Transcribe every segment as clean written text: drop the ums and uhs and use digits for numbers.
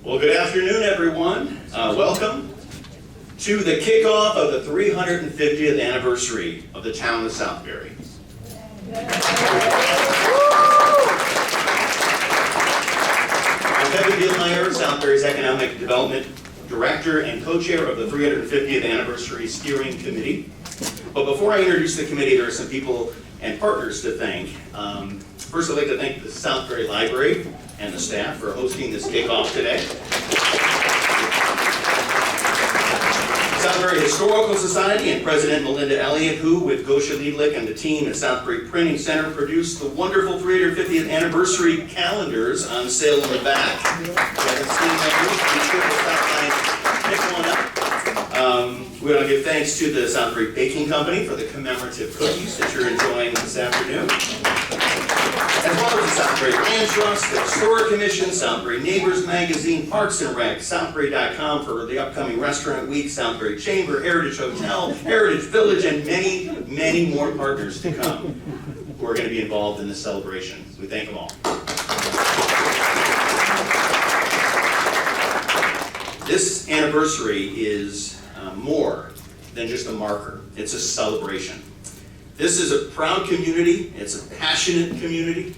Well, good afternoon, everyone. Welcome to the kickoff of the 350th anniversary of the Town of Southbury. I'm Kevin Gilmeyer, Southbury's Economic Development Director and co-chair of the 350th Anniversary Steering Committee. But before I introduce the committee, there are some people and partners to thank. First, I'd like to thank the Southbury Library and the staff for hosting this kickoff today. Southbury Historical Society and President Melinda Elliott, who, with Gosha Liedlich and the team at Southbury Printing Center, produced the wonderful 350th anniversary calendars on sale in the back. If you haven't seen them, be sure to stop by and pick one up. We want to give thanks to the Southbury Baking Company for the commemorative cookies that you're enjoying this afternoon. As well as the Southbury Land Trust, the Historic Commission, Southbury Neighbors Magazine, Parks and Rec, Southbury.com for the upcoming Restaurant Week, Southbury Chamber, Heritage Hotel, Heritage Village, and many, many more partners to come who are going to be involved in this celebration. We thank them all. This anniversary is more than just a marker. It's a celebration. This is a proud community, it's a passionate community,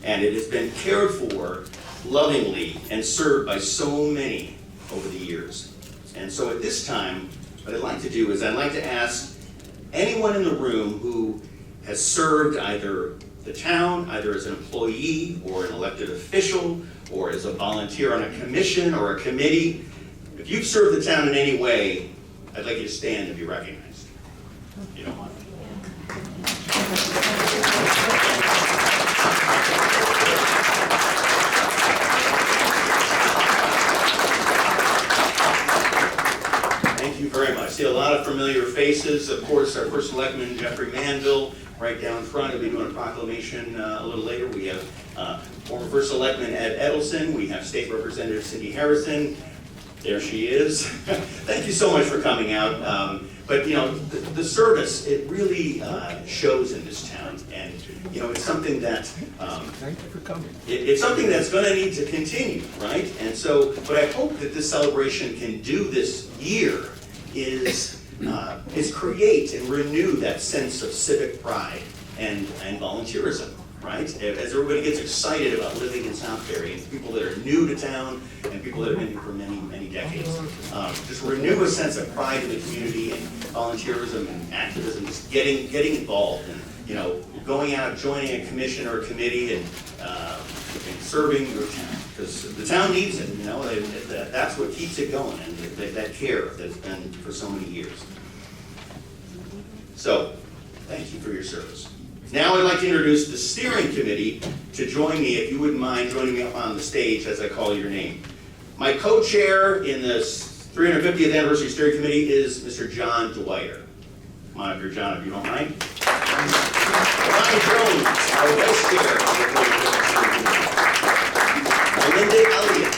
and it has been cared for lovingly and served by so many over the years. And so at this time, what I'd like to do is I'd like to ask anyone in the room who has served either the town, either as an employee or an elected official, or as a volunteer on a commission or a committee, if you've served the town in any way, I'd like you to stand and be recognized. If you don't mind. Thank you very much. I see a lot of familiar faces. Of course, our first selectman, Jeffrey Manville, right down front. He'll be doing a proclamation a little later. We have former first selectman Ed Edelson. We have State Representative Cindy Harrison. There she is. Thank you so much for coming out. But you know, the service, it really shows in this town, and you know, it's something that thank you for coming. It's something that's going to need to continue, right? And so, what I hope that this celebration can do this year is create and renew that sense of civic pride and volunteerism. Right? As everybody gets excited about living in Southbury, and people that are new to town, and people that have been here for many, many decades, just renew a sense of pride in the community and volunteerism and activism, just getting involved, and you know, going out, joining a commission or a committee, and serving your town, because the town needs it. You know, that's what keeps it going, and that care that's been for so many years. So, thank you for your service. Now I'd like to introduce the steering committee to join me, if you wouldn't mind joining me up on the stage as I call your name. My co-chair in this 350th Anniversary Steering Committee is Mr. John Dwyer. Come on up here, John, if you don't mind. Ronnie Jones, our vice chair of the 350th Steering Committee. Melinda Elliott.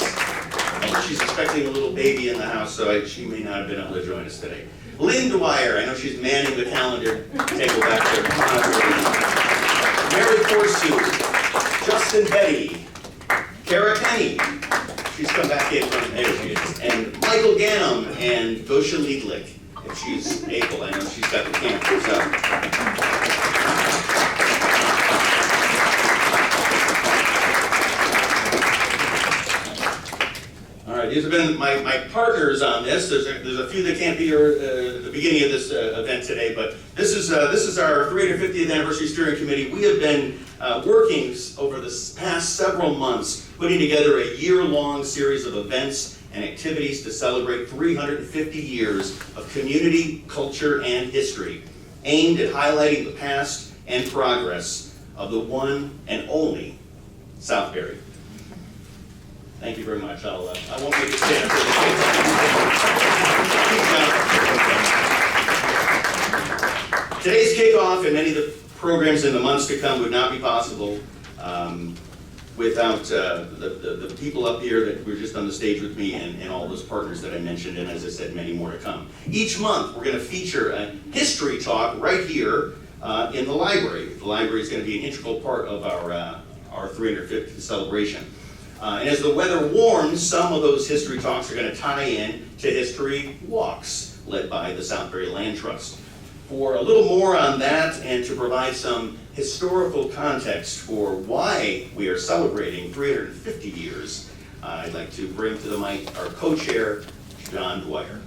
Oh, she's expecting a little baby in the house, so she may not have been able to join us today. Lynn Dwyer, I know she's manning the calendar table back there. Mary Forsooth, Justin Betty, Kara Penny, she's come back in from there she is, and Michael Gannum and Gosha Liedlich, if she's able. I know she's got the cameras up. These have been my partners on this. There's a few that can't be here at the beginning of this event today, but this is our 350th Anniversary Steering Committee. We have been working over the past several months, putting together a year-long series of events and activities to celebrate 350 years of community, culture, and history, aimed at highlighting the past and progress of the one and only Southbury. Thank you very much. I won't make it stand for the Today's kickoff and many of the programs in the months to come would not be possible without the people up here that were just on the stage with me, and all those partners that I mentioned, and as I said, many more to come. Each month we're going to feature a history talk right here in the library. The library is going to be an integral part of our 350th celebration. And as the weather warms, some of those history talks are going to tie in to history walks led by the Southbury Land Trust. For a little more on that and to provide some historical context for why we are celebrating 350 years, I'd like to bring to the mic our co-chair, John Dwyer.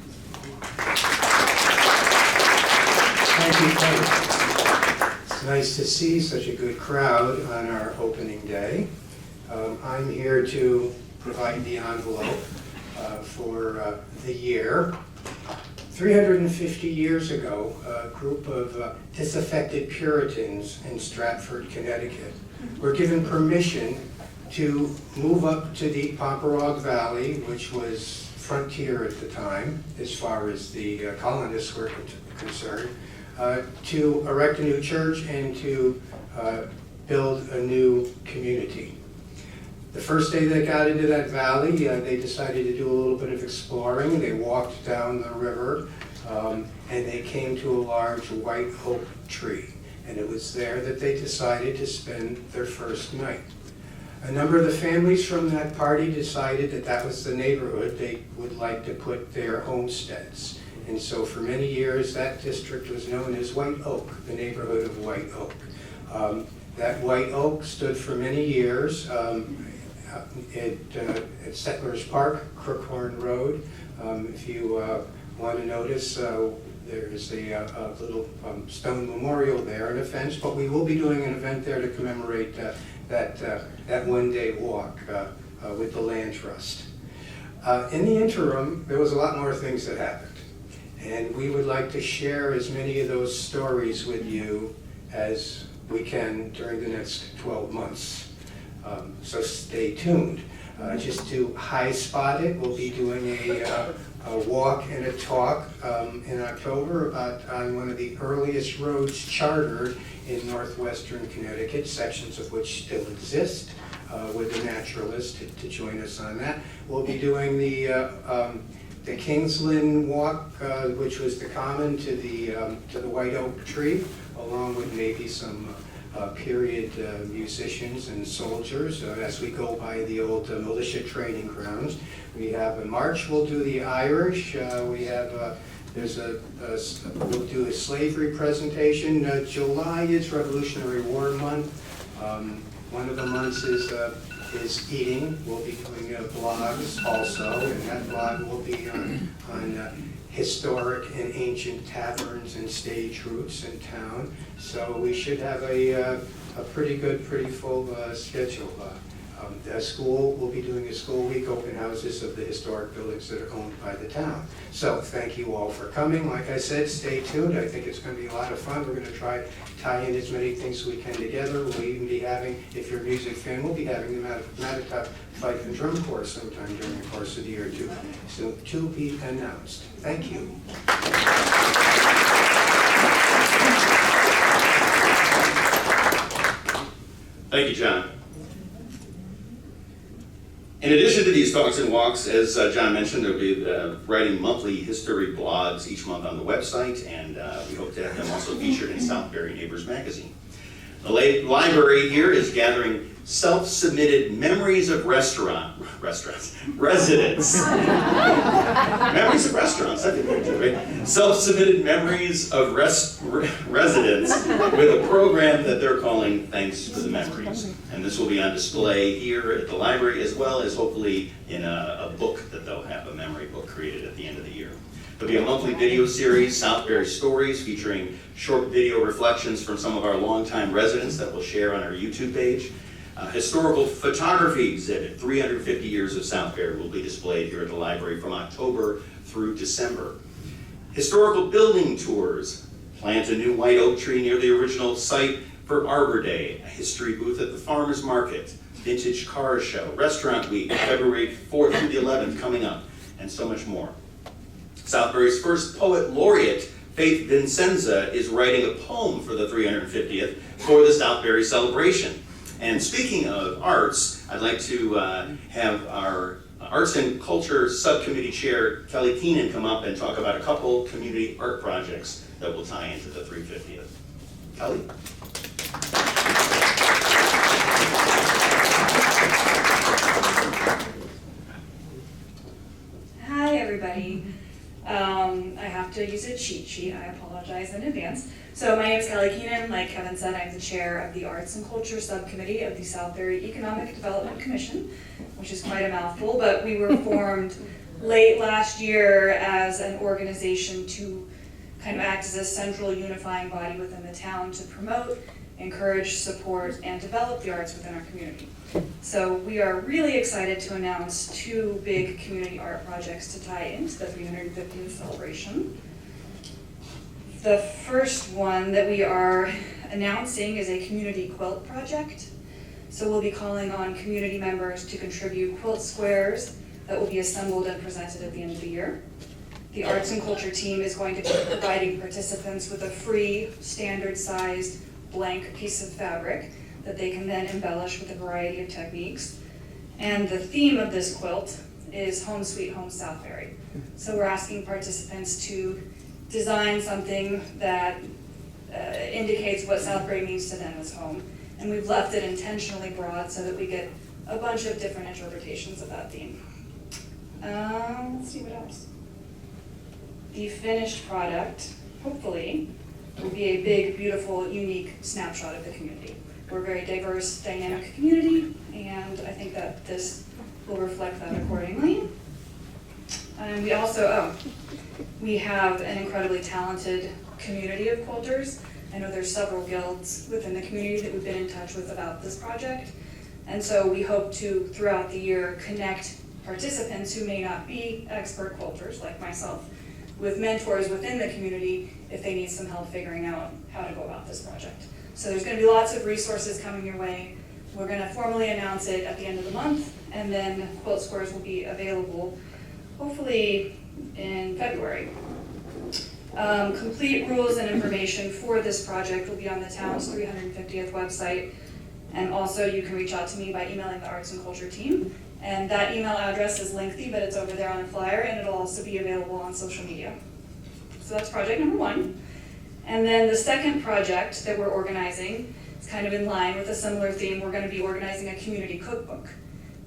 Thank you, Frank. It's nice to see such a good crowd on our opening day. I'm here to provide the envelope for the year. 350 years ago, a group of disaffected Puritans in Stratford, Connecticut, were given permission to move up to the Pomperaug Valley, which was frontier at the time, as far as the colonists were concerned, to erect a new church and to build a new community. The first day they got into that valley, they decided to do a little bit of exploring. They walked down the river, and they came to a large white oak tree. And it was there that they decided to spend their first night. A number of the families from that party decided that that was the neighborhood they would like to put their homesteads. And so for many years, that district was known as White Oak, the neighborhood of White Oak. That White Oak stood for many years at Settlers Park, Crook Horn Road. If you want to notice, there's a little stone memorial there and a fence, but we will be doing an event there to commemorate that one-day walk with the Land Trust. In the interim, there was a lot more things that happened, and we would like to share as many of those stories with you as we can during the next 12 months. So stay tuned. Just to high spot it, we'll be doing a walk and a talk in October on one of the earliest roads chartered in northwestern Connecticut, sections of which still exist, with a naturalist to join us on that. We'll be doing the Kingsland Walk, which was the common to the White Oak Tree, along with maybe some period musicians and soldiers as we go by the old militia training grounds. We have a march. We'll do the Irish. We have we'll do a slavery presentation. July is Revolutionary War month. One of the months is eating. We'll be doing blogs also, and that blog will be on historic and ancient taverns and stage routes in town. So we should have a pretty good, pretty full schedule. The school will be doing a school week open houses of the historic buildings that are owned by the town. So thank you all for coming. Like I said, stay tuned. I think it's going to be a lot of fun. We're going to try to tie in as many things as we can together. We'll even be having, if you're a music fan, we'll be having the Matatuck Fife and Drum Corps sometime during the course of the year too. So to be announced. Thank you. Thank you, John. In addition to these talks and walks, as John mentioned, there'll be writing monthly history blogs each month on the website, and we hope to have them also featured in Southbury Neighbors magazine. The library here is gathering self-submitted memories of residents. Memories of restaurants, I think we do, right? Self-submitted memories of residents with a program that they're calling Thanks for the Memories. And this will be on display here at the library, as well as hopefully in a book that they'll have, a memory book created at the end of the year. There'll be a monthly video series, Southbury Stories, featuring short video reflections from some of our longtime residents that we'll share on our YouTube page. Historical photography exhibit, 350 Years of Southbury, will be displayed here at the library from October through December. Historical building tours, plant a new white oak tree near the original site for Arbor Day, a history booth at the Farmers Market, vintage car show, restaurant week, February 4th through the 11th coming up, and so much more. Southbury's first poet laureate, Faith Vincenza, is writing a poem for the 350th for the Southbury celebration. And speaking of arts, I'd like to have our Arts and Culture Subcommittee Chair, Kelly Keenan, come up and talk about a couple community art projects that will tie into the 350th. Kelly? everybody. I have to use a cheat sheet, I apologize in advance. So my name is Kelly Keenan, like Kevin said, I'm the chair of the Arts and Culture Subcommittee of the Southbury Economic Development Commission, which is quite a mouthful, but we were formed late last year as an organization to kind of act as a central unifying body within the town to promote, encourage, support, and develop the arts within our community. So we are really excited to announce 2 big community art projects to tie into the 350th celebration. The first one that we are announcing is a community quilt project. So we'll be calling on community members to contribute quilt squares that will be assembled and presented at the end of the year. The Arts and Culture team is going to be providing participants with a free, standard-sized, blank piece of fabric that they can then embellish with a variety of techniques. And the theme of this quilt is Home Sweet Home Southbury. So we're asking participants to design something that indicates what Southbury means to them as home. And we've left it intentionally broad so that we get a bunch of different interpretations of that theme. Let's see what else. The finished product, hopefully, will be a big, beautiful, unique snapshot of the community. We're a very diverse, dynamic community, and I think that this will reflect that accordingly. And we also, we have an incredibly talented community of quilters. I know there's several guilds within the community that we've been in touch with about this project. And so we hope to, throughout the year, connect participants who may not be expert quilters, like myself, with mentors within the community if they need some help figuring out how to go about this project. So there's going to be lots of resources coming your way. We're going to formally announce it at the end of the month, and then quilt squares will be available hopefully in February. Complete rules and information for this project will be on the town's 350th website, and also you can reach out to me by emailing the Arts and Culture team. And that email address is lengthy, but it's over there on a flyer, and it'll also be available on social media. So that's project number 1. And then the second project that we're organizing is kind of in line with a similar theme. We're going to be organizing a community cookbook.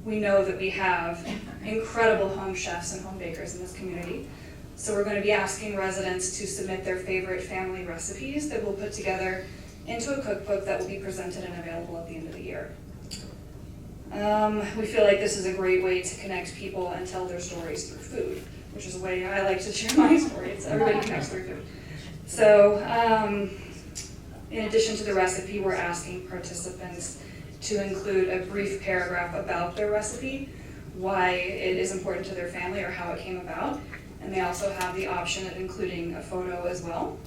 We know that we have incredible home chefs and home bakers in this community. So we're going to be asking residents to submit their favorite family recipes that we'll put together into a cookbook that will be presented and available at the end of the year. We feel like this is a great way to connect people and tell their stories through food, which is a way I like to share my story. It's everybody connects through food. So in addition to the recipe, we're asking participants to include a brief paragraph about their recipe, why it is important to their family or how it came about. And they also have the option of including a photo as well.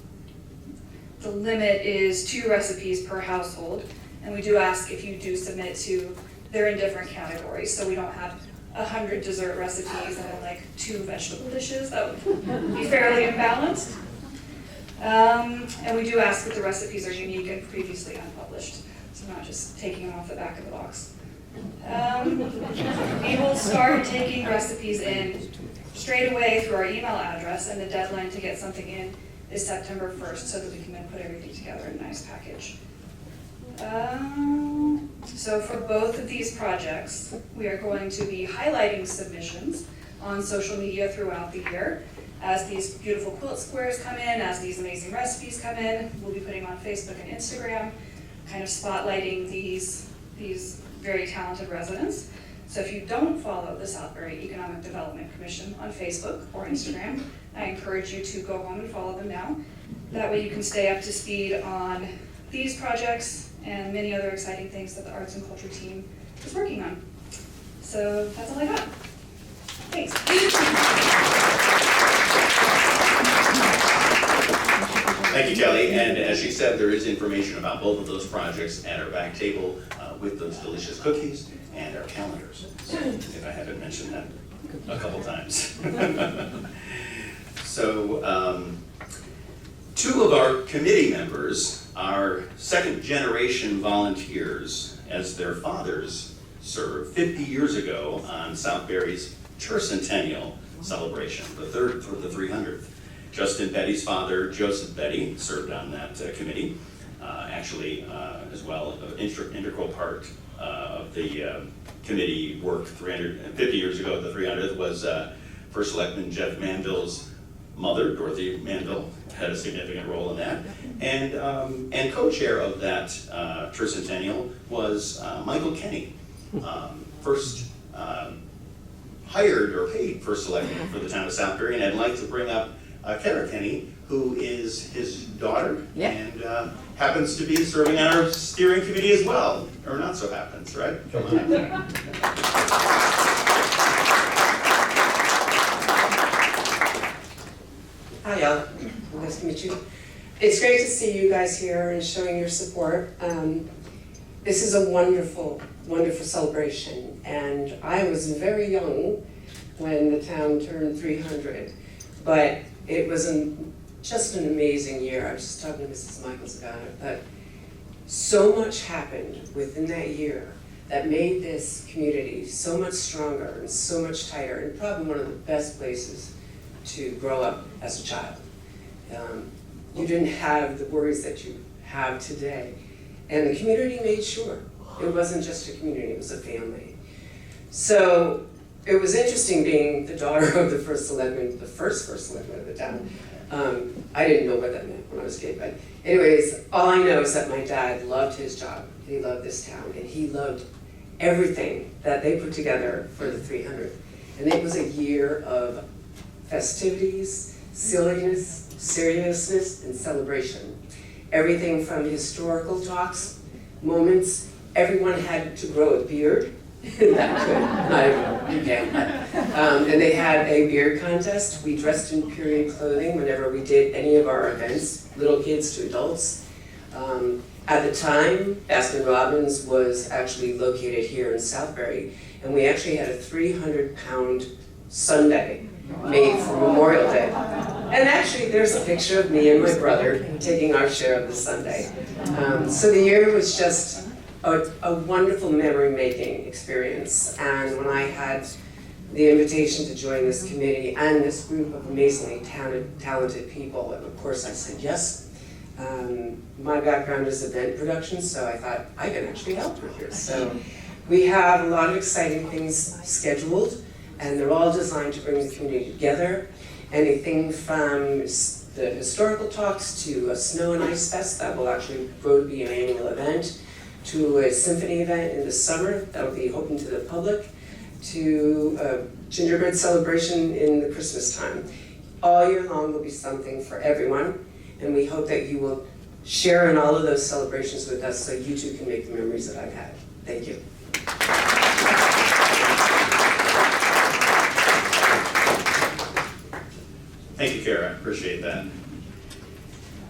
The limit is 2 recipes per household, and we do ask if you do submit to, they're in different categories, so we don't have 100 dessert recipes and then like 2 vegetable dishes. That would be fairly imbalanced. And we do ask that the recipes are unique and previously unpublished, so not just taking them off the back of the box. We will start taking recipes in straight away through our email address, and the deadline to get something in is September 1st, so that we can then put everything together in a nice package. So for both of these projects, we are going to be highlighting submissions on social media throughout the year. As these beautiful quilt squares come in, as these amazing recipes come in, we'll be putting on Facebook and Instagram, kind of spotlighting these very talented residents. So if you don't follow the Southbury Economic Development Commission on Facebook or Instagram, I encourage you to go home and follow them now. That way you can stay up to speed on these projects and many other exciting things that the Arts and Culture team is working on. So that's all I got. Thanks. Thank you, Kelly. And as she said, there is information about both of those projects at our back table with those delicious cookies and our calendars, if I haven't mentioned that a couple times. So 2 of our committee members are second-generation volunteers, as their fathers served 50 years ago on Southbury's tercentennial celebration, the 300th. Justin Betty's father, Joseph Betty, served on that committee. As well, an integral part of the committee work 50 years ago at the 300th was First Selectman Jeff Manville's mother, Dorothy Manville, had a significant role in that. And co-chair of that tercentennial was Michael Kenny, first hired or paid First Selectman for the town of Southbury. And I'd like to bring up Kara Kenny, who is his daughter, and happens to be serving on our steering committee as well, or not so happens, right? Come on. Hi, y'all. Nice to meet you. It's great to see you guys here and showing your support. This is a wonderful, wonderful celebration, and I was very young when the town turned 300, but it was just an amazing year. I was just talking to Mrs. Michaels about it, but so much happened within that year that made this community so much stronger and so much tighter, and probably one of the best places to grow up as a child. You didn't have the worries that you have today. And the community made sure. It wasn't just a community, it was a family. So it was interesting being the daughter of the first selectman, the first selectman of the town. I didn't know what that meant when I was a kid, but anyways, all I know is that my dad loved his job. He loved this town, and he loved everything that they put together for the 300th. And it was a year of festivities, silliness, seriousness, and celebration. Everything from historical talks, moments, everyone had to grow a beard. That could, not everyone, you can. And they had a beard contest. We dressed in period clothing whenever we did any of our events, little kids to adults. At the time, Baskin Robbins was actually located here in Southbury, and we actually had a 300-pound sundae made for Memorial Day. And actually, there's a picture of me and my brother taking our share of the sundae. So the year was just a wonderful memory-making experience. And when I had the invitation to join this committee and this group of amazingly talented people, and of course I said yes. My background is event production, so I thought I can actually help with here. So we have a lot of exciting things scheduled, and they're all designed to bring the community together. Anything from the historical talks to a snow and ice fest that will actually grow to be an annual event, to a symphony event in the summer that will be open to the public, to a gingerbread celebration in the Christmas time. All year long will be something for everyone, and we hope that you will share in all of those celebrations with us so you too can make the memories that I've had. Thank you. Thank you, Kara. I appreciate that.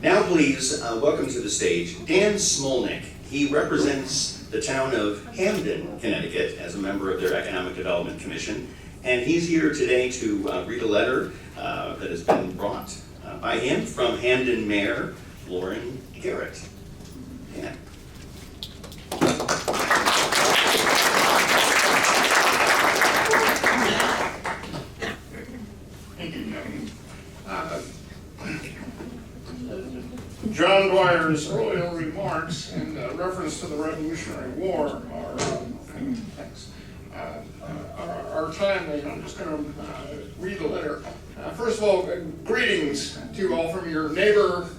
Now, please welcome to the stage Dan Smolnick. He represents the town of Hamden, Connecticut, as a member of their Economic Development Commission, and he's here today to read a letter that has been brought by him from Hamden Mayor Lauren Garrett. Dan. Thank you, Kevin. John Dwyer's earlier remarks in reference to the Revolutionary War are timely. I'm just going to read the letter. First of all, greetings to you all from your neighbor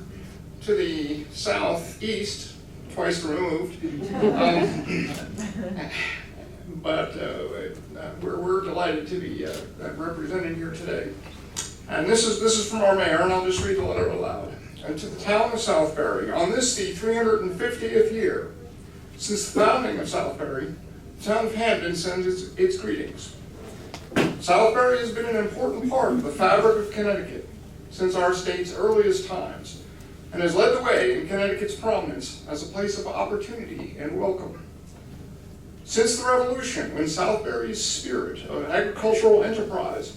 to the southeast, twice removed. But we're delighted to be represented here today. And this is from our mayor, and I'll just read the letter aloud. And to the town of Southbury, on this the 350th year since the founding of Southbury, the town of Hamden sends its greetings. Southbury has been an important part of the fabric of Connecticut since our state's earliest times, and has led the way in Connecticut's prominence as a place of opportunity and welcome. Since the Revolution, when Southbury's spirit of agricultural enterprise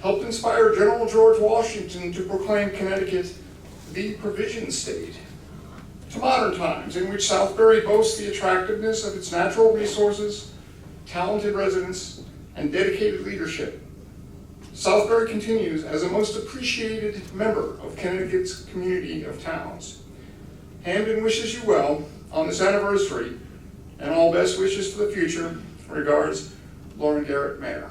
helped inspire General George Washington to proclaim Connecticut the provision state, to modern times in which Southbury boasts the attractiveness of its natural resources, talented residents, and dedicated leadership, Southbury continues as a most appreciated member of Connecticut's community of towns. Hamden wishes you well on this anniversary, and all best wishes for the future. Regards, Lauren Garrett, Mayor.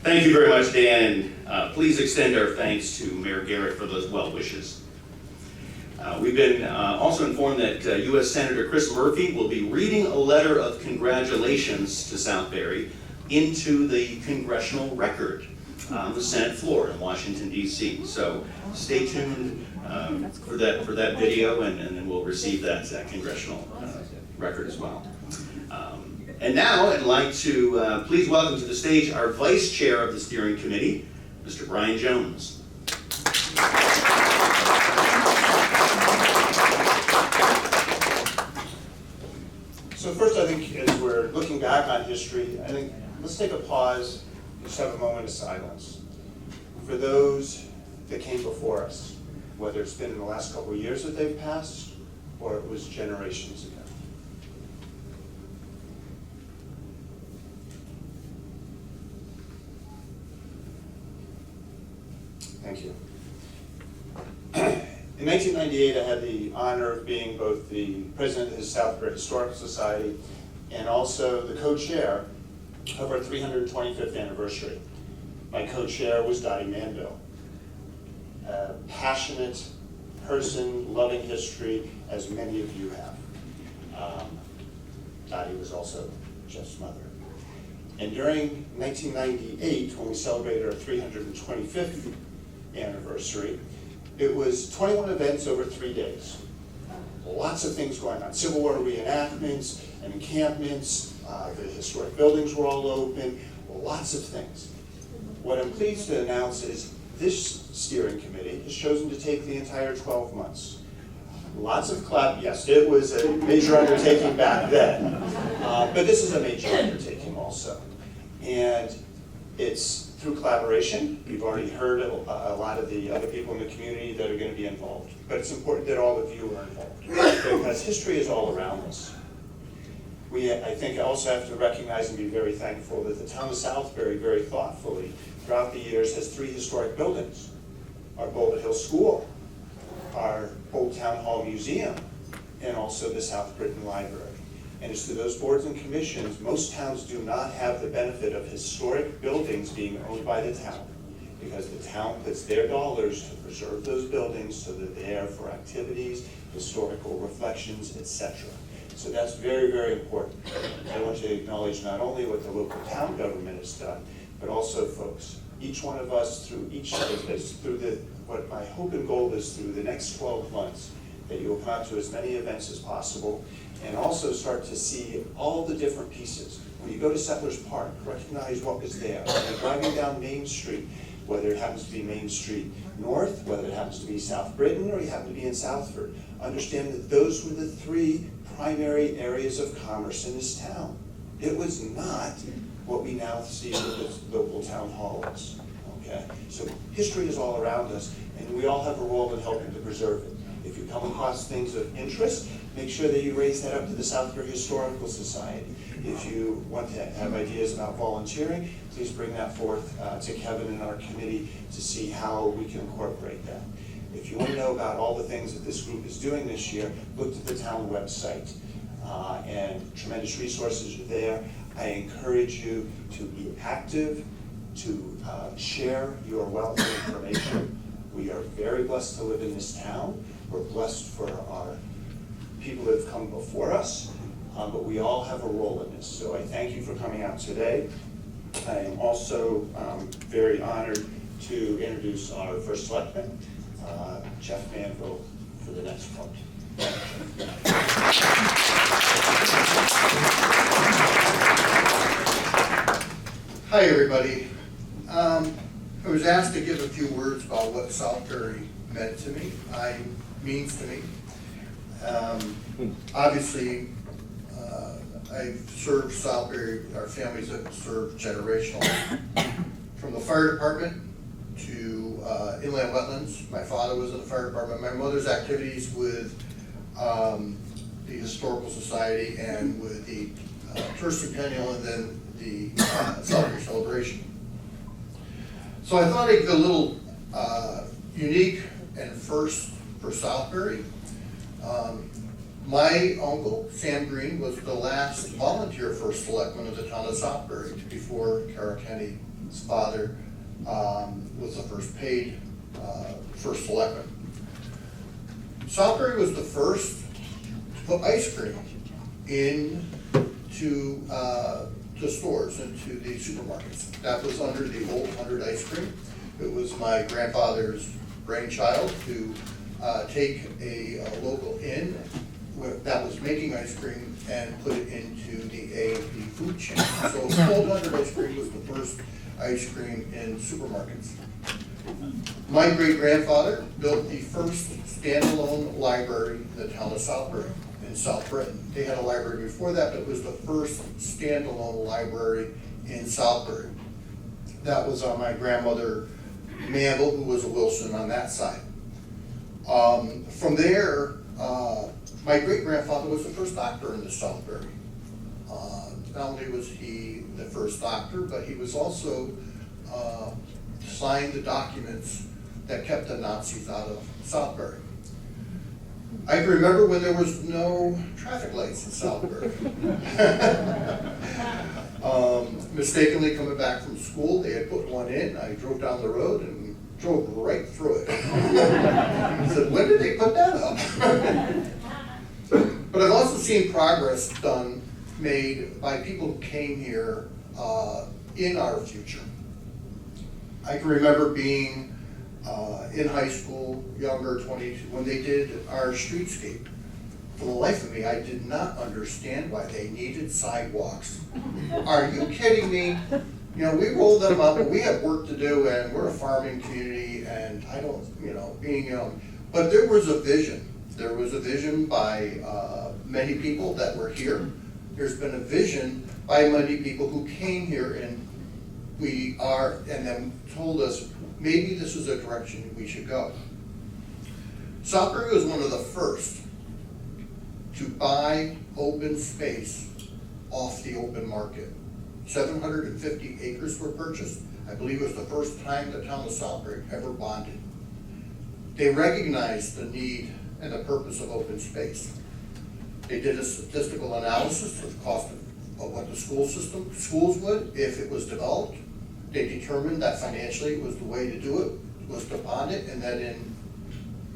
Thank you very much, Dan, and please extend our thanks to Mayor Garrett for those well wishes. We've been also informed that U.S. Senator Chris Murphy will be reading a letter of congratulations to Southbury into the congressional record on the Senate floor in Washington, D.C. So stay tuned for that video, and then we'll receive that congressional record as well. And now I'd like to please welcome to the stage our Vice Chair of the Steering Committee, Mr. Brian Jones. So first, I think as we're looking back on history, I think let's take a pause, just have a moment of silence for those that came before us, whether it's been in the last couple of years that they've passed or it was generations ago. Thank you. In 1998, I had the honor of being both the president of the Southbury Historical Society and also the co-chair of our 325th anniversary. My co-chair was Dottie Manville, a passionate person, loving history, as many of you have. Dottie was also Jeff's mother. And during 1998, when we celebrated our 325th anniversary, it was 21 events over 3 days. Lots of things going on. Civil War reenactments and encampments, the historic buildings were all open, lots of things. What I'm pleased to announce is this steering committee has chosen to take the entire 12 months. Lots of yes, it was a major undertaking back then, but this is a major undertaking also. And it's through collaboration. You've already heard a lot of the other people in the community that are going to be involved. But it's important that all of you are involved because history is all around us. I think I also have to recognize and be very thankful that the town of Southbury very thoughtfully throughout the years has 3 historic buildings. Our Boulder Hill School, our Old Town Hall Museum, and also the South Britain Library. And it's through those boards and commissions, most towns do not have the benefit of historic buildings being owned by the town because the town puts their dollars to preserve those buildings so that they're there for activities, historical reflections, etc. So that's very, very important. I want to acknowledge not only what the local town government has done, but also folks, each one of us through each of this, what my hope and goal is through the next 12 months, that you will come out to as many events as possible and also start to see all the different pieces. When you go to Settlers Park, recognize what was there. When you're driving down Main Street, whether it happens to be Main Street North, whether it happens to be South Britain, or you happen to be in Southford, understand that those were the 3 primary areas of commerce in this town. It was not what we now see with the local town halls. Okay? So history is all around us, and we all have a role in helping to preserve it. If you come across things of interest, make sure that you raise that up to the Southbury Historical Society. If you want to have ideas about volunteering, please bring that forth to Kevin and our committee to see how we can incorporate that. If you want to know about all the things that this group is doing this year, look at the town website, and tremendous resources are there. I encourage you to be active, to share your wealth of information. We are very blessed to live in this town. We're blessed for our people that have come before us, but we all have a role in this. So I thank you for coming out today. I am also very honored to introduce our first selectman, Jeff Manville, for the next part. Hi, everybody. I was asked to give a few words about what Southbury meant to me, means to me. Obviously, I've served Southbury, our families have served generationally. From the fire department to inland wetlands. My father was in the fire department. My mother's activities with the Historical Society and with the Tourist Centennial and then the Southbury Celebration. So I thought I'd give a little unique and first for Southbury. My uncle, Sam Green, was the last volunteer first selectman of the town of Southbury before Kara Kenny His father was the first selectman. Southbury was the first to put ice cream into the stores, into the supermarkets. That was under the old 100 ice cream. It was my grandfather's brainchild to take a local inn that was making ice cream and put it into the A&P food chain. So Old 100 ice cream was the first ice cream in supermarkets. My great-grandfather built the first standalone library in the town of Southbury in South Britain. They had a library before that, but it was the first standalone library in Southbury. That was on my grandmother Mandel, who was a Wilson on that side. From there, my great-grandfather was the first doctor in the Southbury. Not only was he the first doctor, but he was also signed the documents that kept the Nazis out of Southbury. I can remember when there was no traffic lights in Southbury. Mistakenly coming back from school, they had put one in. I drove down the road and drove right through it. He said, when did they put that up? But I've also seen progress made by people who came here in our future. I can remember being in high school, younger, 22, when they did our streetscape. For the life of me, I did not understand why they needed sidewalks. Are you kidding me? You know, we rolled them up, and we have work to do, and we're a farming community, and I don't, being young. But there was a vision. There was a vision by many people that were here. There's been a vision by many people who came here and then told us, maybe this is a direction we should go. Southbury was one of the first to buy open space off the open market. 750 acres were purchased. I believe it was the first time the town of Southbury ever bonded. They recognized the need and the purpose of open space. They did a statistical analysis of the cost of what the schools would if it was developed. They determined that financially it was the way to do it, was to bond it, and that in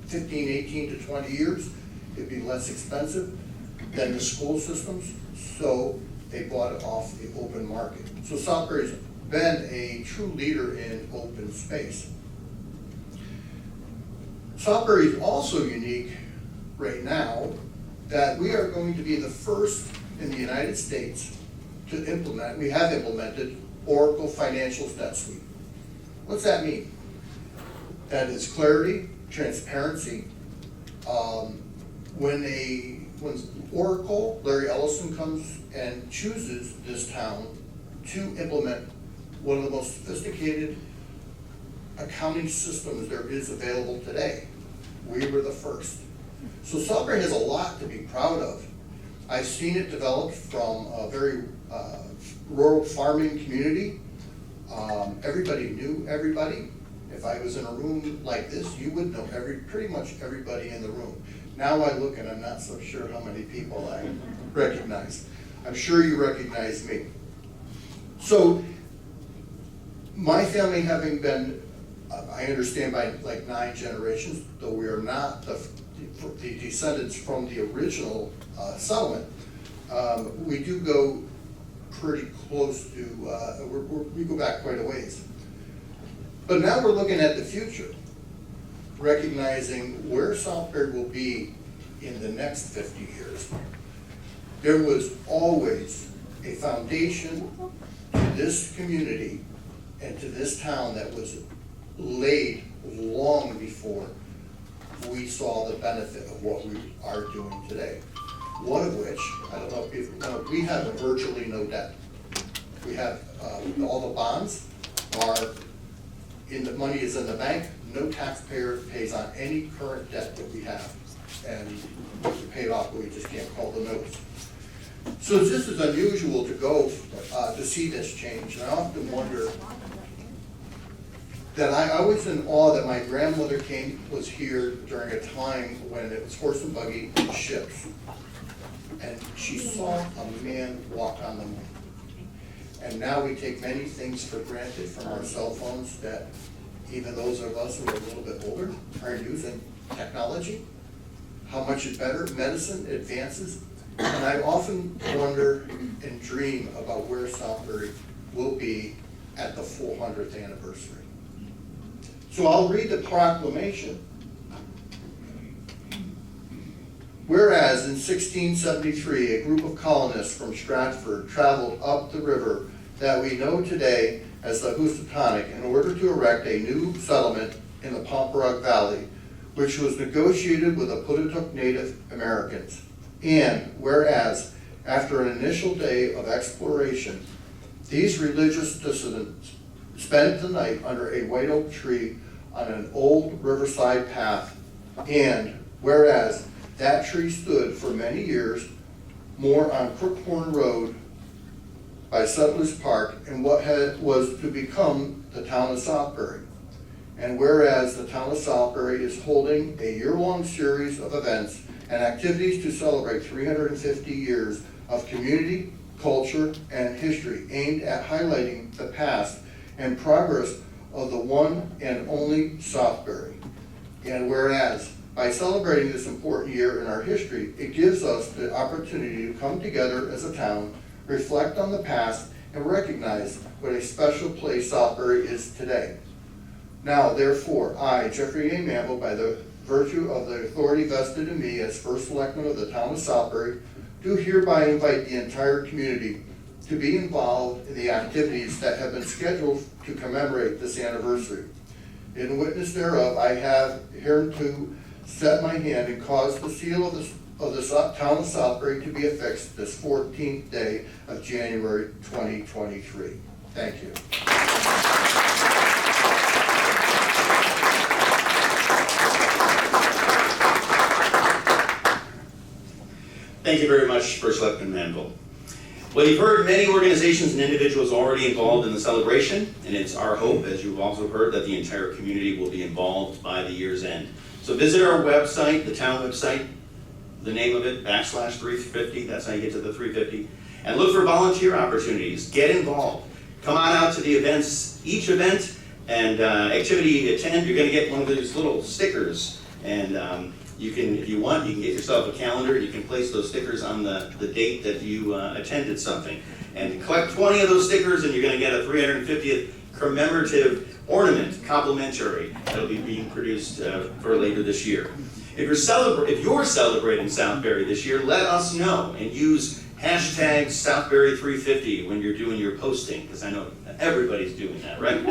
15, 18 to 20 years, it'd be less expensive than the school systems, so they bought it off the open market. So Southbury's been a true leader in open space. Southbury is also unique right now that we are going to be the first in the United States to implement, we have implemented, Oracle Financials NetSuite. What's that mean? That is clarity, transparency. When Oracle, Larry Ellison comes and chooses this town to implement one of the most sophisticated accounting systems there is available today, we were the first. So Southbury has a lot to be proud of. I've seen it develop from a very rural farming community. Everybody knew everybody. If I was in a room like this, you would know pretty much everybody in the room. Now I look and I'm not so sure how many people I recognize. I'm sure you recognize me. So my family having been, I understand by like 9 generations, though we are not the descendants from the original settlement, we do go pretty close to, we go back quite a ways. But now we're looking at the future, recognizing where Southbury will be in the next 50 years. There was always a foundation to this community and to this town that was laid long before we saw the benefit of what we are doing today. One of which, I don't know if you know, we have virtually no debt. We have all the bonds are the money is in the bank. No taxpayer pays on any current debt that we have, and we pay it off, but we just can't call the notes. So this is unusual to go to see this change, and I often wonder that I was in awe that my grandmother was here during a time when it was horse and buggy and ships. And she saw a man walk on the moon. And now we take many things for granted from our cell phones that even those of us who are a little bit older are using technology. How much better medicine advances. And I often wonder and dream about where Southbury will be at the 400th anniversary. So I'll read the proclamation. Whereas in 1673, a group of colonists from Stratford traveled up the river that we know today as the Housatonic in order to erect a new settlement in the Pomperaug Valley, which was negotiated with the Pootatuck Native Americans. And whereas, after an initial day of exploration, these religious dissidents spent the night under a white oak tree on an old riverside path. And whereas, that tree stood for many years more on Crook Horn Road by Settlers Park in what was to become the Town of Southbury. And whereas the Town of Southbury is holding a year-long series of events and activities to celebrate 350 years of community, culture, and history aimed at highlighting the past and progress of the one and only Southbury. And whereas, by celebrating this important year in our history, it gives us the opportunity to come together as a town, reflect on the past, and recognize what a special place Southbury is today. Now, therefore, I, Jeffrey A. Mamble, by the virtue of the authority vested in me as first selectman of the Town of Southbury, do hereby invite the entire community to be involved in the activities that have been scheduled to commemorate this anniversary. In witness thereof, I have hereunto set my hand and caused the seal of the Town of Southbury to be affixed this 14th day of January 2023. Thank you. Thank you very much, First Selectman Manville. Well, you've heard many organizations and individuals already involved in the celebration, and it's our hope, as you've also heard, that the entire community will be involved by the year's end. So visit our website, the town website, the name of it, /350, that's how you get to the 350, and look for volunteer opportunities. Get involved. Come on out to the events, each event and activity you attend, you're gonna get one of those little stickers, and you can, if you want, you can get yourself a calendar, you can place those stickers on the date that you attended something. And collect 20 of those stickers and you're gonna get a 350th commemorative ornament, complimentary, that'll be being produced for later this year. If you're celebrating Southbury this year, let us know and use hashtag Southbury350 when you're doing your posting, because I know everybody's doing that, right?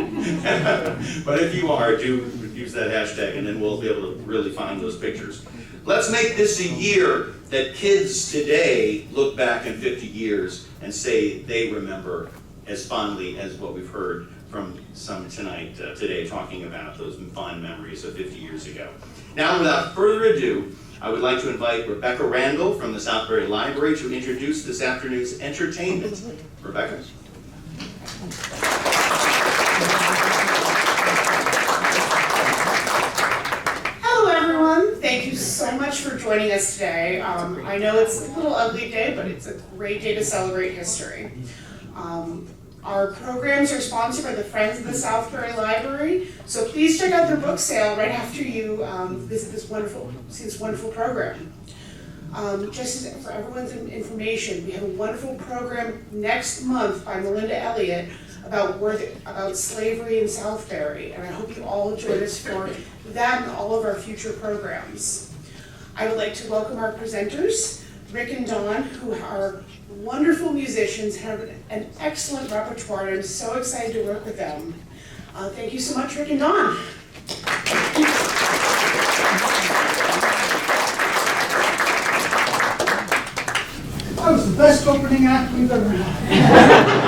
But if you are, do use that hashtag and then we'll be able to really find those pictures. Let's make this a year that kids today look back in 50 years and say they remember as fondly as what we've heard from some tonight, today, talking about those fond memories of 50 years ago. Now, without further ado, I would like to invite Rebecca Randall from the Southbury Library to introduce this afternoon's entertainment. Rebecca. Hello everyone, thank you so much for joining us today. I know it's a little ugly day, but it's a great day to celebrate history. Our programs are sponsored by the Friends of the Southbury Library, so please check out their book sale right after you visit this wonderful program. Just as for everyone's information, we have a wonderful program next month by Melinda Elliott about slavery in Southbury, and I hope you all join us for that and all of our future programs. I would like to welcome our presenters, Rick and Dawn, who are wonderful musicians, have an excellent repertoire, and I'm so excited to work with them. Thank you so much, Rick and Dawn. That was the best opening act we've ever had.